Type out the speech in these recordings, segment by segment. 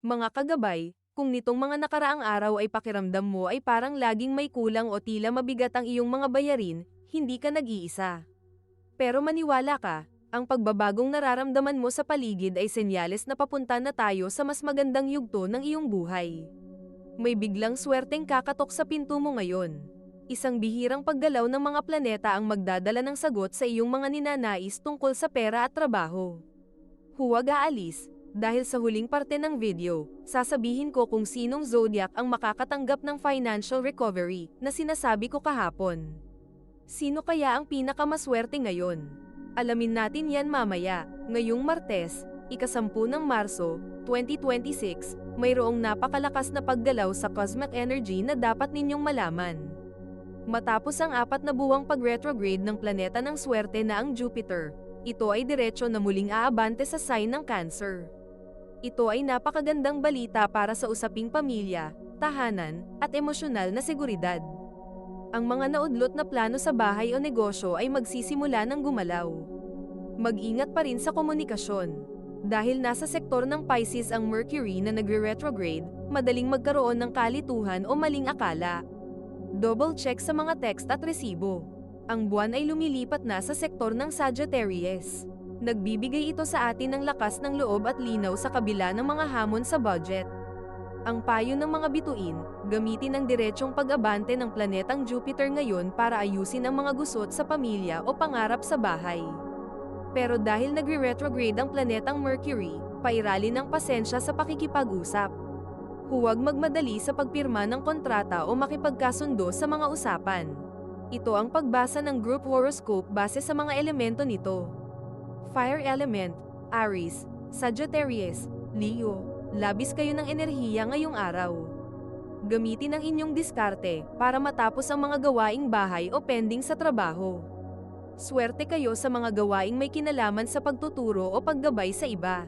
Mga kagabay, kung nitong mga nakaraang araw ay pakiramdam mo ay parang laging may kulang o tila mabigat ang iyong mga bayarin, hindi ka nag-iisa. Pero maniwala ka, ang pagbabagong nararamdaman mo sa paligid ay senyales na papunta na tayo sa mas magandang yugto ng iyong buhay. May biglang swerteng kakatok sa pinto mo ngayon. Isang bihirang paggalaw ng mga planeta ang magdadala ng sagot sa iyong mga ninanais tungkol sa pera at trabaho. Huwag aalis, dahil sa huling parte ng video, sasabihin ko kung sinong zodiac ang makakatanggap ng financial recovery na sinasabi ko kahapon. Sino kaya ang pinakamaswerte ngayon? Alamin natin yan mamaya. Ngayong Martes, ika-10 ng Marso, 2026, mayroong napakalakas na paggalaw sa cosmic energy na dapat ninyong malaman. Matapos ang 4 na buwang pag-retrograde ng planeta ng swerte na ang Jupiter, ito ay diretso na muling aabante sa sign ng Cancer. Ito ay napakagandang balita para sa usaping pamilya, tahanan, at emosyonal na seguridad. Ang mga naudlot na plano sa bahay o negosyo ay magsisimula ng gumalaw. Mag-ingat pa rin sa komunikasyon. Dahil nasa sektor ng Pisces ang Mercury na nagre-retrograde, madaling magkaroon ng kalituhan o maling akala. Double check sa mga text at resibo. Ang buwan ay lumilipat na sa sektor ng Sagittarius. Nagbibigay ito sa atin ng lakas ng loob at linaw sa kabila ng mga hamon sa budget. Ang payo ng mga bituin, gamitin ang diretsong pag-abante ng planetang Jupiter ngayon para ayusin ang mga gusot sa pamilya o pangarap sa bahay. Pero dahil nagre-retrograde ang planetang Mercury, pairali ng pasensya sa pakikipag-usap. Huwag magmadali sa pagpirma ng kontrata o makipagkasundo sa mga usapan. Ito ang pagbasa ng group horoscope base sa mga elemento nito. Fire element, Aries, Sagittarius, Leo, labis kayo ng enerhiya ngayong araw. Gamitin ang inyong diskarte para matapos ang mga gawaing bahay o pending sa trabaho. Swerte kayo sa mga gawaing may kinalaman sa pagtuturo o paggabay sa iba.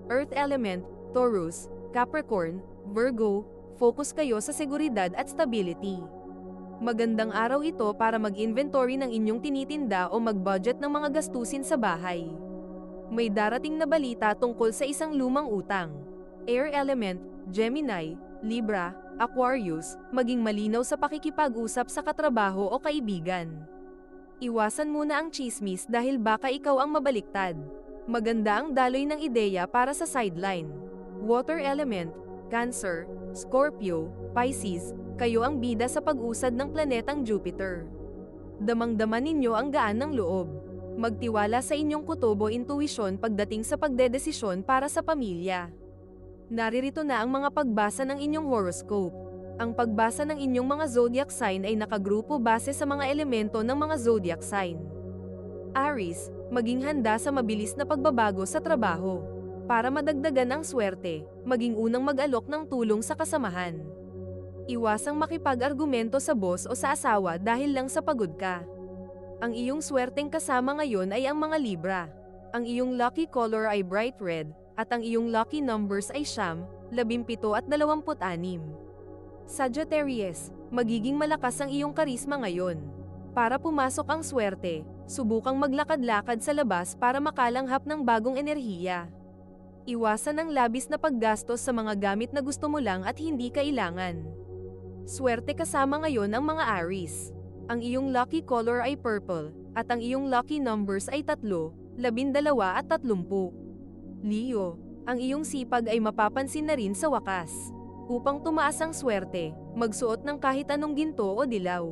Earth element, Taurus, Capricorn, Virgo, focus kayo sa seguridad at stability. Magandang araw ito para mag-inventory ng inyong tinitinda o mag-budget ng mga gastusin sa bahay. May darating na balita tungkol sa isang lumang utang. Air element, Gemini, Libra, Aquarius, maging malinaw sa pakikipag-usap sa katrabaho o kaibigan. Iwasan muna ang chismis dahil baka ikaw ang mabaliktad. Maganda ang daloy ng ideya para sa sideline. Water element, Cancer, Scorpio, Pisces, kayo ang bida sa pag-usad ng planetang Jupiter. Damang-dama ninyo ang gaan ng loob. Magtiwala sa inyong kutob o intuisyon pagdating sa pagdedesisyon para sa pamilya. Naririto na ang mga pagbasa ng inyong horoscope. Ang pagbasa ng inyong mga zodiac sign ay nakagrupo base sa mga elemento ng mga zodiac sign. Aries, maging handa sa mabilis na pagbabago sa trabaho. Para madagdagan ang swerte, maging unang mag-alok ng tulong sa kasamahan. Iwasang makipag-argumento sa boss o sa asawa dahil lang sa pagod ka. Ang iyong swerteng kasama ngayon ay ang mga Libra. Ang iyong lucky color ay bright red, at ang iyong lucky numbers ay 9, 17 at 26. Sagittarius, magiging malakas ang iyong karisma ngayon. Para pumasok ang swerte, subukang maglakad-lakad sa labas para makalanghap ng bagong enerhiya. Iwasan ang labis na paggastos sa mga gamit na gusto mo lang at hindi kailangan. Swerte kasama ngayon ang mga Aries. Ang iyong lucky color ay purple, at ang iyong lucky numbers ay 3, 12 at 30. Leo, ang iyong sipag ay mapapansin na rin sa wakas. Upang tumaas ang swerte, magsuot ng kahit anong ginto o dilaw.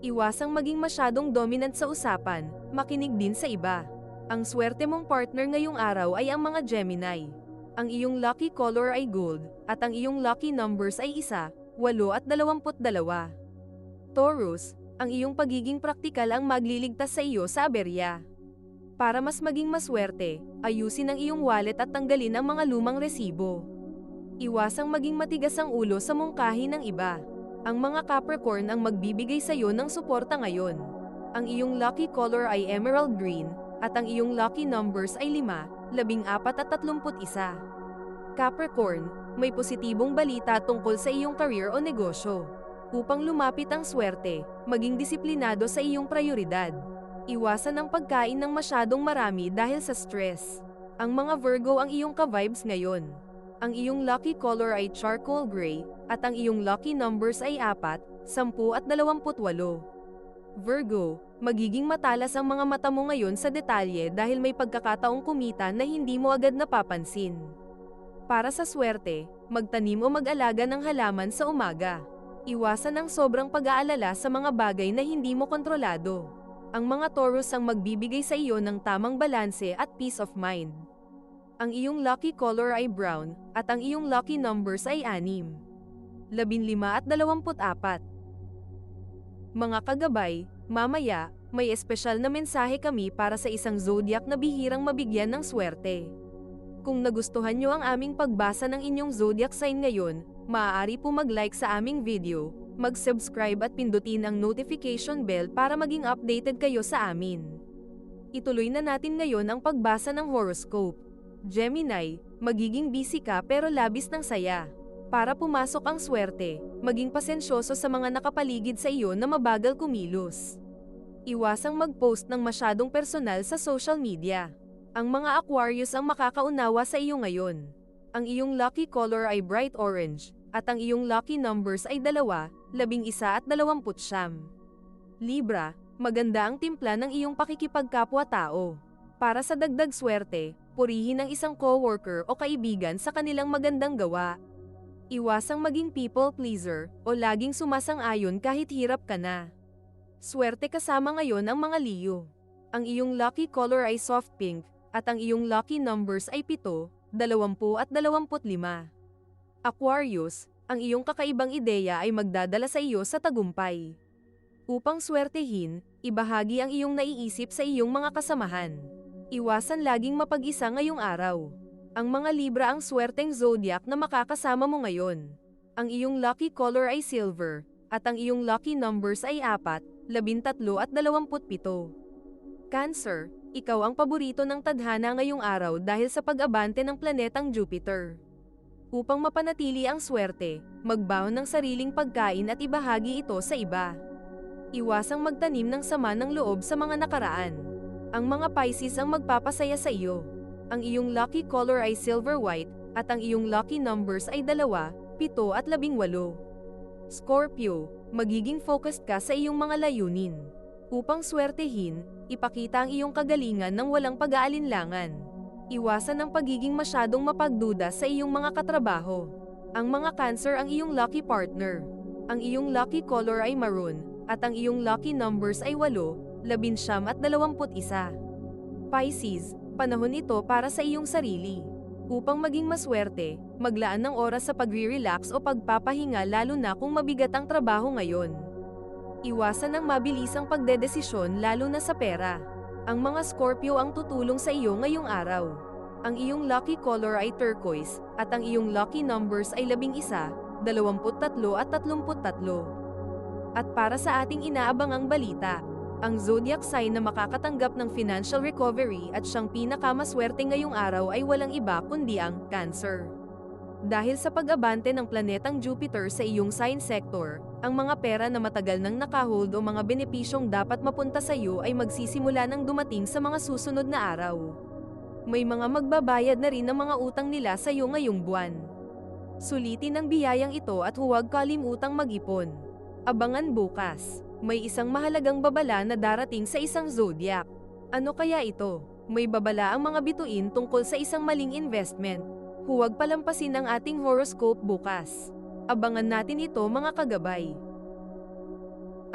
Iwasang maging masyadong dominant sa usapan, makinig din sa iba. Ang swerte mong partner ngayong araw ay ang mga Gemini. Ang iyong lucky color ay gold, at ang iyong lucky numbers ay 1, 8 at 22. Taurus, ang iyong pagiging praktikal ang magliligtas sa iyo sa aberya. Para mas maging maswerte, ayusin ang iyong wallet at tanggalin ang mga lumang resibo. Iwasang maging matigas ang ulo sa mungkahi ng iba. Ang mga Capricorn ang magbibigay sa iyo ng suporta ngayon. Ang iyong lucky color ay emerald green, at ang iyong lucky numbers ay 5, 14 at 31. Capricorn, may positibong balita tungkol sa iyong career o negosyo. Upang lumapit ang swerte, maging disiplinado sa iyong prioridad. Iwasan ang pagkain ng masyadong marami dahil sa stress. Ang mga Virgo ang iyong ka-vibes ngayon. Ang iyong lucky color ay charcoal gray, at ang iyong lucky numbers ay 4, 10 at 28. Virgo, magiging matalas ang mga mata mo ngayon sa detalye dahil may pagkakataong kumita na hindi mo agad napapansin. Para sa swerte, magtanim o mag-alaga ng halaman sa umaga. Iwasan ang sobrang pag-aalala sa mga bagay na hindi mo kontrolado. Ang mga Taurus ang magbibigay sa iyo ng tamang balanse at peace of mind. Ang iyong lucky color ay brown, at ang iyong lucky numbers ay 6, 15 at 24. Mga kagabay, mamaya, may espesyal na mensahe kami para sa isang zodiac na bihirang mabigyan ng swerte. Kung nagustuhan nyo ang aming pagbasa ng inyong zodiac sign ngayon, maaari po mag-like sa aming video, mag-subscribe at pindutin ang notification bell para maging updated kayo sa amin. Ituloy na natin ngayon ang pagbasa ng horoscope. Gemini, magiging busy ka pero labis ng saya. Para pumasok ang swerte, maging pasensyoso sa mga nakapaligid sa iyo na mabagal kumilos. Iwasang mag-post ng masyadong personal sa social media. Ang mga Aquarius ang makakaunawa sa iyo ngayon. Ang iyong lucky color ay bright orange, at ang iyong lucky numbers ay 2, 11 at 20. Libra, maganda ang timpla ng iyong pakikipagkapwa-tao. Para sa dagdag swerte, purihin ang isang coworker o kaibigan sa kanilang magandang gawa. Iwasang maging people pleaser o laging sumasang-ayon kahit hirap ka na. Swerte kasama ngayon ang mga Leo. Ang iyong lucky color ay soft pink, at ang iyong lucky numbers ay 7, 20 at 25. Aquarius, ang iyong kakaibang ideya ay magdadala sa iyo sa tagumpay. Upang swertehin, ibahagi ang iyong naiisip sa iyong mga kasamahan. Iwasan laging mapag-isa ngayong araw. Ang mga Libra ang swerteng zodiac na makakasama mo ngayon. Ang iyong lucky color ay silver, at ang iyong lucky numbers ay 4, 13 at 27. Cancer, ikaw ang paborito ng tadhana ngayong araw dahil sa pag-abante ng planetang Jupiter. Upang mapanatili ang swerte, magbaon ng sariling pagkain at ibahagi ito sa iba. Iwasang magtanim ng sama ng loob sa mga nakaraan. Ang mga Pisces ang magpapasaya sa iyo. Ang iyong lucky color ay silver white, at ang iyong lucky numbers ay 2, 7 at 18. Scorpio, magiging focused ka sa iyong mga layunin. Upang swertehin, ipakita ang iyong kagalingan ng walang pag-aalinlangan. Iwasan ang pagiging masyadong mapagduda sa iyong mga katrabaho. Ang mga Cancer ang iyong lucky partner. Ang iyong lucky color ay maroon, at ang iyong lucky numbers ay 8, 11 at 21. Pisces, panahon ito para sa iyong sarili. Upang maging maswerte, maglaan ng oras sa pagre-relax o pagpapahinga lalo na kung mabigat ang trabaho ngayon. Iwasan ang mabilisang pagdedesisyon lalo na sa pera. Ang mga Scorpio ang tutulong sa iyo ngayong araw. Ang iyong lucky color ay turquoise, at ang iyong lucky numbers ay 11, 23 at 33. At para sa ating inaabangang balita, ang zodiac sign na makakatanggap ng financial recovery at siyang pinakamaswerte ngayong araw ay walang iba kundi ang Cancer. Dahil sa pag-abante ng planetang Jupiter sa iyong sign sector, ang mga pera na matagal nang nakahold o mga benepisyong dapat mapunta sa iyo ay magsisimula nang dumating sa mga susunod na araw. May mga magbabayad na rin ng mga utang nila sa iyo ngayong buwan. Sulitin ang biyayang ito at huwag kalimutang mag-ipon. Abangan bukas. May isang mahalagang babala na darating sa isang zodiac. Ano kaya ito? May babala ang mga bituin tungkol sa isang maling investment. Huwag palampasin ang ating horoscope bukas. Abangan natin ito mga kagabay.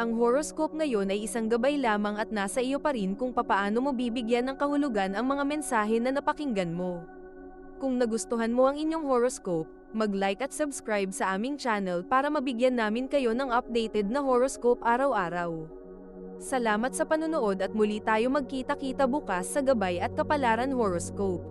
Ang horoscope ngayon ay isang gabay lamang at nasa iyo pa rin kung papaano mo bibigyan ng kahulugan ang mga mensahe na napakinggan mo. Kung nagustuhan mo ang inyong horoscope, mag-like at subscribe sa aming channel para mabigyan namin kayo ng updated na horoscope araw-araw. Salamat sa panonood at muli tayo magkita-kita bukas sa Gabay at Kapalaran Horoscope.